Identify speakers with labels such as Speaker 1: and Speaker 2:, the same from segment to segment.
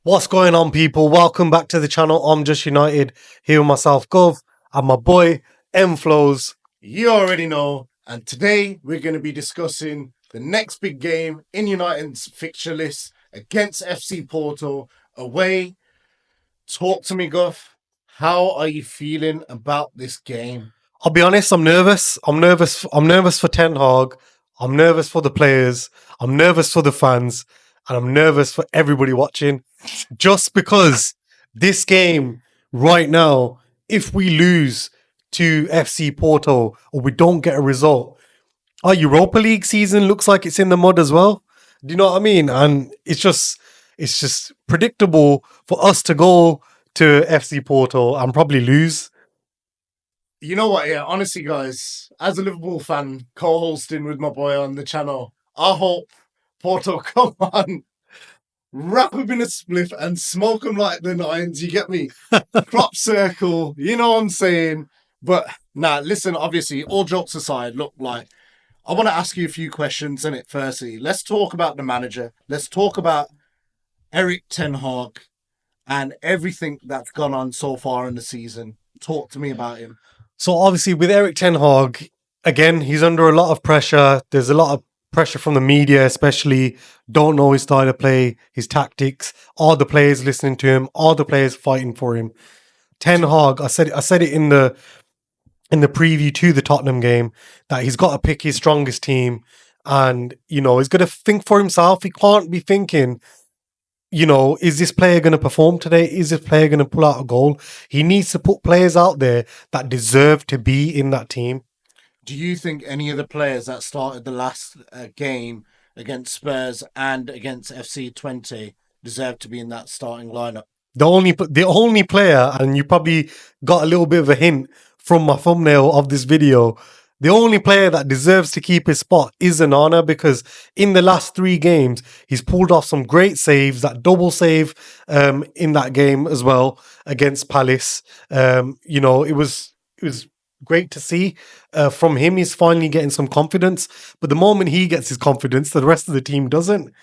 Speaker 1: What's going on, people? Welcome back to the channel. I'm Just United, here with myself, Gov, and my boy, M Flows.
Speaker 2: You already know. And today we're going to be discussing the next big game in United's fixture list against FC Porto away. Talk to me, Gov. How are you feeling about this game?
Speaker 1: I'll be honest, I'm nervous. I'm nervous for Ten Hag. I'm nervous for the players. I'm nervous for the fans. And I'm nervous for everybody watching. Just because this game right now, if we lose to FC Porto or we don't get a result, our Europa League season looks like it's in the mud as well. Do you know what I mean? And it's just predictable for us to go to FC Porto and probably lose.
Speaker 2: You know what? Yeah, honestly, guys, as a Liverpool fan, co-hosting with my boy on the channel, I hope Porto come on, wrap them in a spliff and smoke them like the nines. You get me? Crop circle. You know what I'm saying? But listen, obviously, all jokes aside, look, like, I want to ask you a few questions in it. Firstly, let's talk about the manager. Let's talk about Erik Ten Hag and everything that's gone on so far in the season. Talk to me about him.
Speaker 1: So obviously with Erik Ten Hag, again, he's under a lot of pressure. There's a lot of pressure from the media, especially. Don't know his style of play, his tactics. Are the players listening to him? Are the players fighting for him? Ten Hag, I said it in the preview to the Tottenham game that he's got to pick his strongest team, and he's got to think for himself. He can't be thinking, is this player going to perform today? Is this player going to pull out a goal? He needs to put players out there that deserve to be in that team.
Speaker 2: Do you think any of the players that started the last game against Spurs and against FC Twente deserve to be in that starting lineup?
Speaker 1: The only player, and you probably got a little bit of a hint from my thumbnail of this video, the only player that deserves to keep his spot is Onana, because in the last 3 games, he's pulled off some great saves, that double save in that game as well against Palace. It was great to see from him. He's finally getting some confidence, but the moment he gets his confidence, the rest of the team doesn't.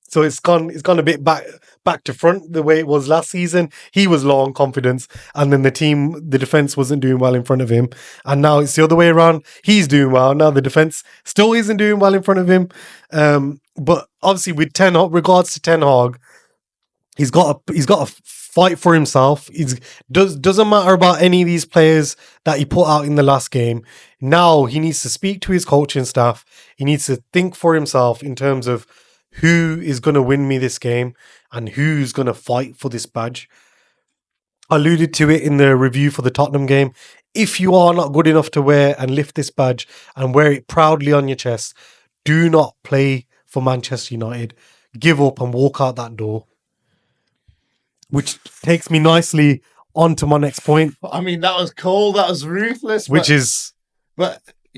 Speaker 1: So it's gone a bit back to front the way it was last season. He was low on confidence, and then the defense wasn't doing well in front of him. And now it's the other way around. He's doing well. Now the defense still isn't doing well in front of him. But obviously with regards to Ten Hag, he's got to fight for himself. Doesn't matter about any of these players that he put out in the last game. Now he needs to speak to his coaching staff. He needs to think for himself in terms of who is going to win me this game and who's going to fight for this badge. I alluded to it in the review for the Tottenham game. If you are not good enough to wear and lift this badge and wear it proudly on your chest, do not play for Manchester United. Give up and walk out that door. Which takes me nicely on to my next point.
Speaker 2: I mean, that was cold. That was ruthless. But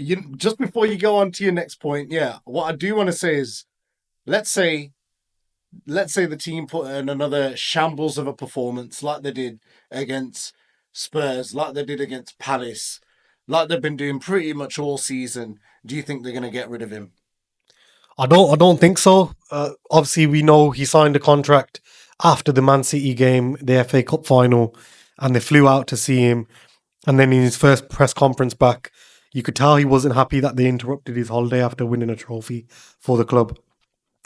Speaker 2: just before you go on to your next point, what I do want to say is, let's say the team put in another shambles of a performance like they did against Spurs, like they did against Palace, like they've been doing pretty much all season. Do you think they're going to get rid of him?
Speaker 1: I don't think so. Obviously, we know he signed a contract after the Man City game, the FA Cup final, and they flew out to see him. And then in his first press conference back, you could tell he wasn't happy that they interrupted his holiday after winning a trophy for the club.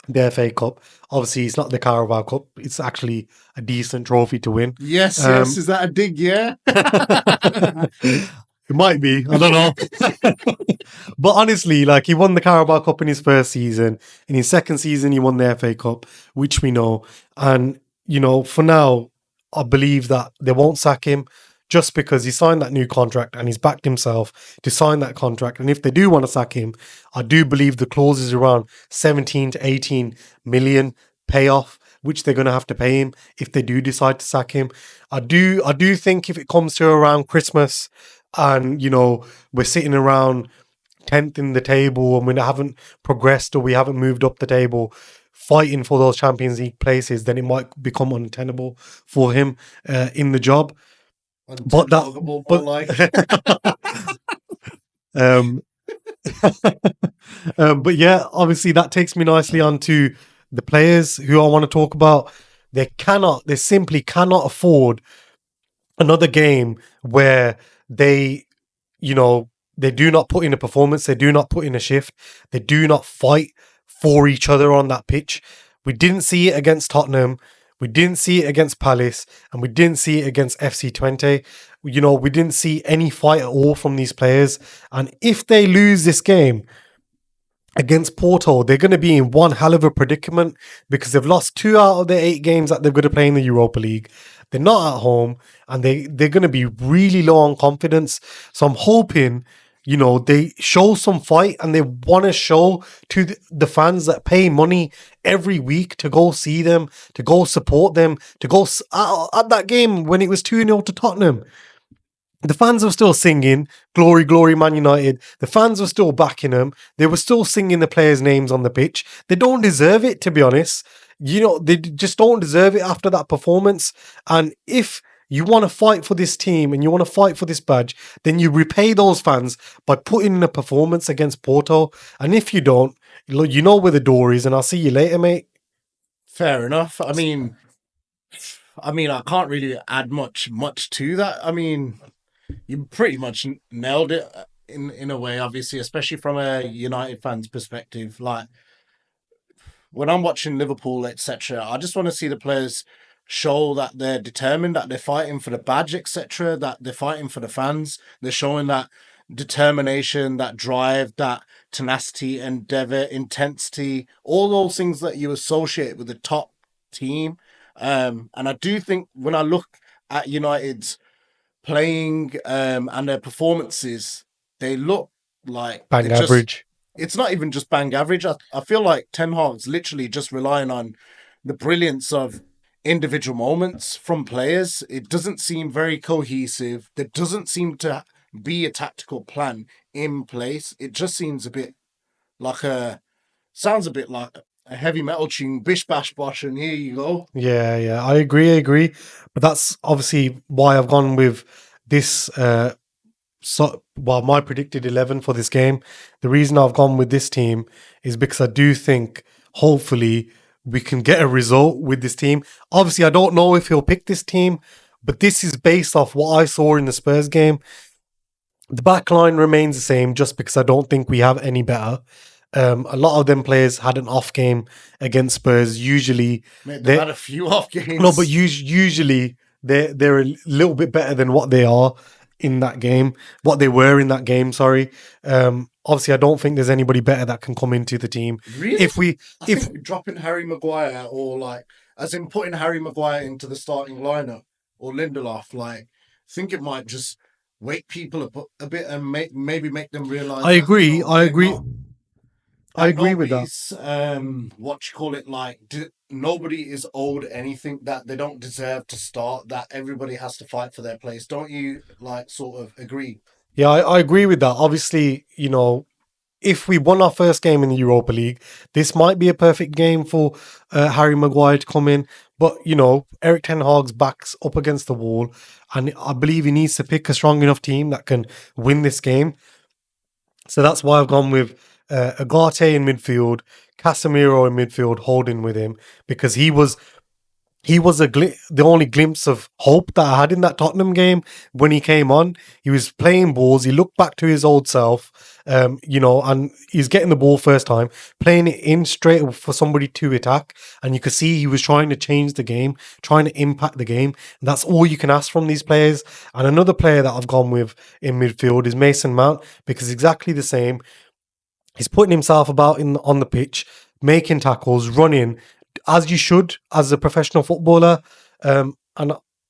Speaker 1: The FA Cup. Obviously, it's not the Carabao Cup. It's actually a decent trophy to win.
Speaker 2: Yes. Is that a dig? Yeah.
Speaker 1: It might be. I don't know. But honestly, like, he won the Carabao Cup in his first season. In his second season, he won the FA Cup, which we know. And, for now, I believe that they won't sack him just because he signed that new contract and he's backed himself to sign that contract. And if they do want to sack him, I do believe the clause is around 17 to 18 million payoff, which they're going to have to pay him if they do decide to sack him. I do think if it comes to around Christmas and, we're sitting around 10th in the table and we haven't progressed or we haven't moved up the table fighting for those Champions League places, then it might become untenable for him in the job. But yeah, obviously that takes me nicely on to the players who I want to talk about. they simply cannot afford another game where they, they do not put in a performance, they do not put in a shift, they do not fight for each other on that pitch. We didn't see it against Tottenham, we didn't see it against Palace, and we didn't see it against FC Twente. We didn't see any fight at all from these players. And if they lose this game against Porto, they're going to be in one hell of a predicament because they've lost 2 out of their 8 games that they're going to play in the Europa League. They're not at home, and they're going to be really low on confidence. So I'm hoping, they show some fight, and they want to show to the fans that pay money every week to go see them, to go support them, to go at that game when it was 2-0 to Tottenham. The fans were still singing, "Glory, glory, Man United." The fans were still backing them. They were still singing the players' names on the pitch. They don't deserve it, to be honest. They just don't deserve it after that performance. And if you want to fight for this team and you want to fight for this badge, then you repay those fans by putting in a performance against Porto. And if you don't, you know where the door is, and I'll see you later, mate.
Speaker 2: Fair enough. I mean, I can't really add much to that. I mean, you pretty much nailed it in a way, obviously, especially from a United fan's perspective. Like, when I'm watching Liverpool, etc., I just want to see the players show that they're determined, that they're fighting for the badge, etc., that they're fighting for the fans. They're showing that determination, that drive, that tenacity, endeavor, intensity, all those things that you associate with the top team. And I do think when I look at United's playing and their performances, they look like
Speaker 1: Bang average.
Speaker 2: It's not even just bang average. I feel like Ten Hag's literally just relying on the brilliance of individual moments from players. It doesn't seem very cohesive. There doesn't seem to be a tactical plan in place. It just seems sounds a bit like a heavy metal tune, bish bash bosh, and here you go.
Speaker 1: Yeah, I agree. But that's obviously why I've gone with this. My predicted 11 for this game. The reason I've gone with this team is because I do think, hopefully, we can get a result with this team. Obviously, I don't know if he'll pick this team, but this is based off what I saw in the Spurs game. The back line remains the same just because I don't think we have any better. A lot of them players had an off game against Spurs. Usually,
Speaker 2: they've had a few off games.
Speaker 1: No, but usually they're a little bit better than what they are in that game. What they were in that game. Sorry. Obviously, I don't think there's anybody better that can come into the team.
Speaker 2: Really? If we're dropping Harry Maguire, or as in putting Harry Maguire into the starting lineup, or Lindelof, I think it might just wake people up a bit and maybe make them realise.
Speaker 1: I agree with
Speaker 2: that. What you call it? Nobody is owed anything, that they don't deserve to start, that everybody has to fight for their place. Don't you sort of agree?
Speaker 1: Yeah, I agree with that. Obviously, if we won our first game in the Europa League, this might be a perfect game for Harry Maguire to come in. But, Erik Ten Hag's back's up against the wall, and I believe he needs to pick a strong enough team that can win this game. So that's why I've gone with Agate in midfield, Casemiro in midfield, holding with him, because he was the only glimpse of hope that I had in that Tottenham game when he came on. He was playing balls. He looked back to his old self, and he's getting the ball first time, playing it in straight for somebody to attack. And you could see he was trying to change the game, trying to impact the game. And that's all you can ask from these players. And another player that I've gone with in midfield is Mason Mount, because exactly the same. He's putting himself about on the pitch, making tackles, running, as you should as a professional footballer. And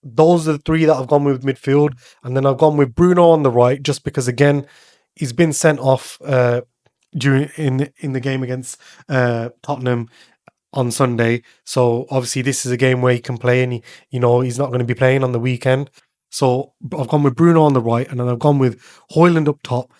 Speaker 1: those are the three that I've gone with midfield. And then I've gone with Bruno on the right, just because, again, he's been sent off during in the game against Tottenham on Sunday. So obviously this is a game where he can play, and he's not going to be playing on the weekend. So I've gone with Bruno on the right, and then I've gone with Højlund up top,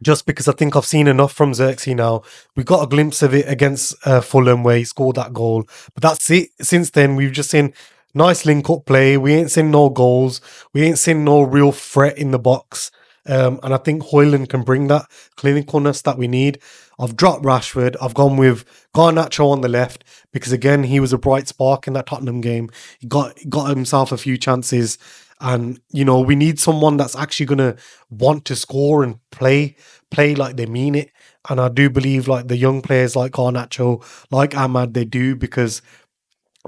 Speaker 1: just because I think I've seen enough from Xerxes now. We got a glimpse of it against Fulham where he scored that goal. But that's it. Since then, we've just seen nice link-up play. We ain't seen no goals. We ain't seen no real threat in the box. And I think Højlund can bring that clinicalness that we need. I've dropped Rashford. I've gone with Garnacho on the left because, again, he was a bright spark in that Tottenham game. He got himself a few chances. And, we need someone that's actually going to want to score and play like they mean it. And I do believe like the young players like Garnacho, like Ahmad, they do, because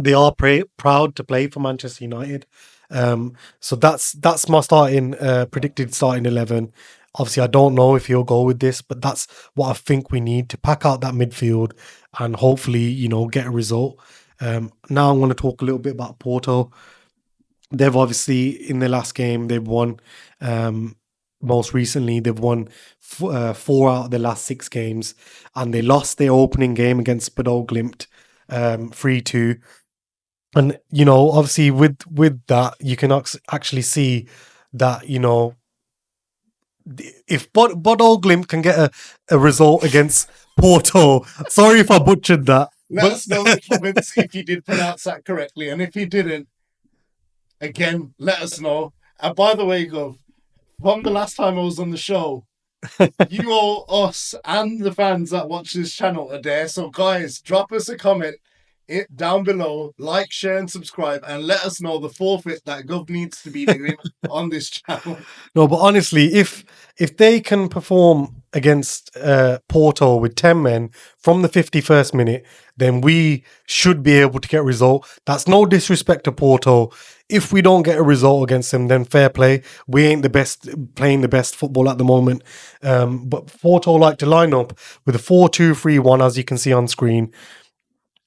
Speaker 1: they are proud to play for Manchester United. So that's my predicted starting 11. Obviously, I don't know if he'll go with this, but that's what I think we need to pack out that midfield and hopefully, get a result. Now I'm going to talk a little bit about Porto. They've obviously, in the last game, they've won. Most recently, they've won 4 out of the last 6 games, and they lost their opening game against Bodo Glimt 3-2. And, obviously with that, you can actually see that, if Bodo Glimt can get a result against Porto, sorry if I butchered that.
Speaker 2: Let us know in the comments if you did pronounce that correctly. And if you didn't, again, let us know. And by the way, Gov, from the last time I was on the show, you all, us, and the fans that watch this channel are there. So, guys, drop us a comment down below, like, share, and subscribe, and let us know the forfeit that Gov needs to be doing on this channel.
Speaker 1: No, but honestly, if they can perform against Porto with 10 men from the 51st minute, then we should be able to get a result. That's no disrespect to Porto. If we don't get a result against them, then fair play. We ain't playing the best football at the moment. But Porto like to line up with a 4-2-3-1, as you can see on screen.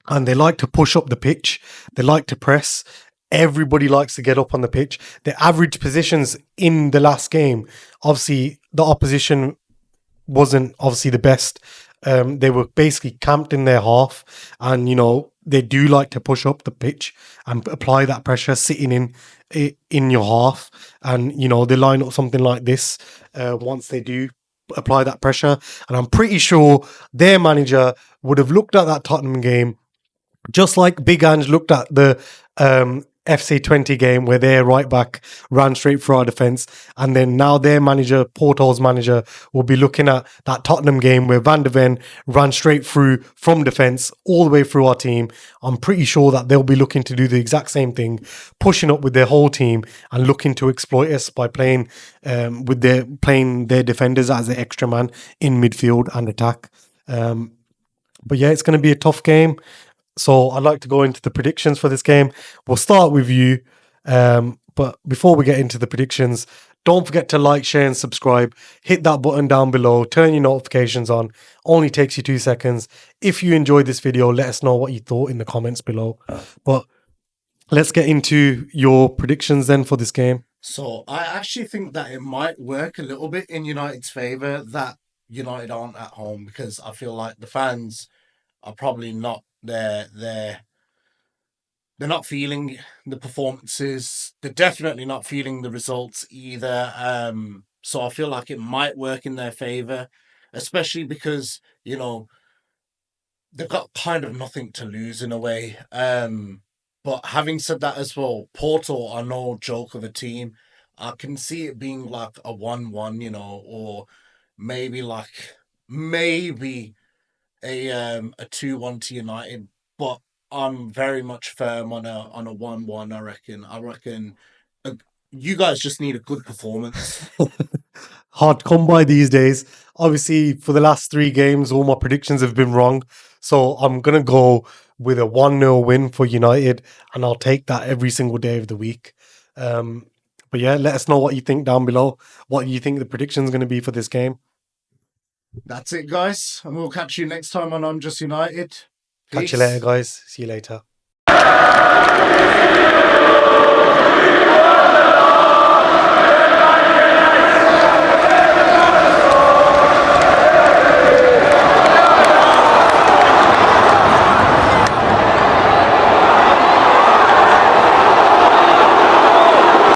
Speaker 1: And they like to push up the pitch. They like to press. Everybody likes to get up on the pitch. The average positions in the last game, obviously, the opposition wasn't obviously the best. They were basically camped in their half. And, they do like to push up the pitch and apply that pressure sitting in your half. And, they line up something like this once they do apply that pressure. And I'm pretty sure their manager would have looked at that Tottenham game just like Big Ange looked at the FC Twente game where their right back ran straight through our defence. And then now their manager, Porto's manager, will be looking at that Tottenham game where Van de Ven ran straight through from defence all the way through our team. I'm pretty sure that they'll be looking to do the exact same thing, pushing up with their whole team and looking to exploit us by playing their defenders as an extra man in midfield and attack. But yeah, it's going to be a tough game. So I'd like to go into the predictions for this game. We'll start with you. But before we get into the predictions, don't forget to like, share, and subscribe. Hit that button down below. Turn your notifications on. Only takes you 2 seconds. If you enjoyed this video, let us know what you thought in the comments below. But let's get into your predictions then for this game.
Speaker 2: So I actually think that it might work a little bit in United's favour that United aren't at home, because I feel like the fans are probably not they're not feeling the performances. They're definitely not feeling the results either. So I feel like it might work in their favour, especially because, they've got kind of nothing to lose in a way. But having said that as well, Porto are no joke of a team. I can see it being like a 1-1, or maybe a 2-1 to United, but I'm very much firm on a 1-1. I reckon you guys just need a good performance.
Speaker 1: Hard to come by these days. Obviously, for the last 3 games, all my predictions have been wrong. So I'm gonna go with a 1-0 win for United, and I'll take that every single day of the week. But yeah, let us know what you think down below. What you think the prediction is going to be for this game.
Speaker 2: That's it, guys. And we'll catch you next time on I'm Just United.
Speaker 1: Catch you later, guys. See you later.